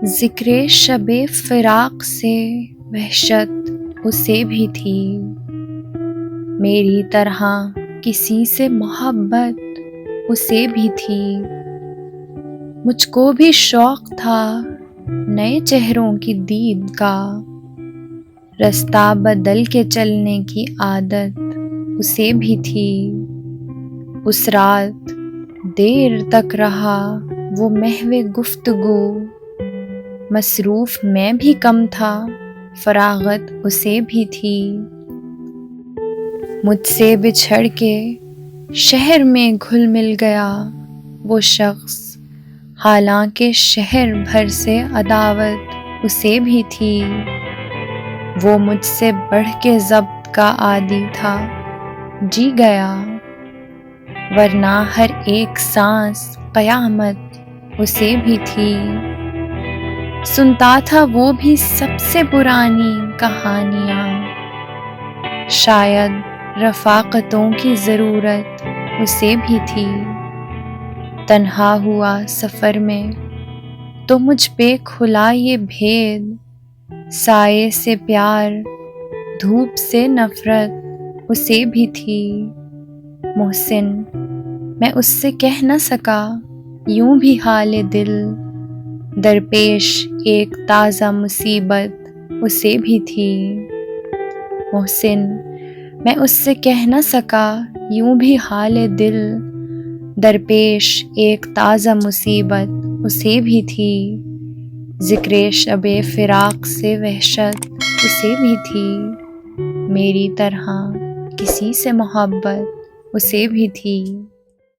ذکر شب فراق سے وحشت اسے بھی تھی، میری طرح کسی سے محبت اسے بھی تھی۔ مجھ کو بھی شوق تھا نئے چہروں کی دید کا، رستہ بدل کے چلنے کی عادت اسے بھی تھی۔ اس رات دیر تک رہا وہ محو گفتگو، مصروف میں بھی کم تھا فراغت اسے بھی تھی۔ مجھ سے بچھڑ کے شہر میں گھل مل گیا وہ شخص، حالانکہ شہر بھر سے عداوت اسے بھی تھی۔ وہ مجھ سے بڑھ کے ضبط کا عادی تھا، جی گیا، ورنہ ہر ایک سانس قیامت اسے بھی تھی۔ سنتا تھا وہ بھی سب سے پرانی کہانیاں، شاید رفاقتوں کی ضرورت اسے بھی تھی۔ تنہا ہوا سفر میں تو مجھ پہ کھلا یہ بھید، سائے سے پیار دھوپ سے نفرت اسے بھی تھی۔ محسن میں اس سے کہہ نہ سکا یوں بھی حال دل، درپیش ایک تازہ مصیبت اسے بھی تھی۔ محسن میں اس سے کہہ نہ سکا یوں بھی حال دل، درپیش ایک تازہ مصیبت اسے بھی تھی۔ ذکر شب فراق سے وحشت اسے بھی تھی، میری طرح کسی سے محبت اسے بھی تھی۔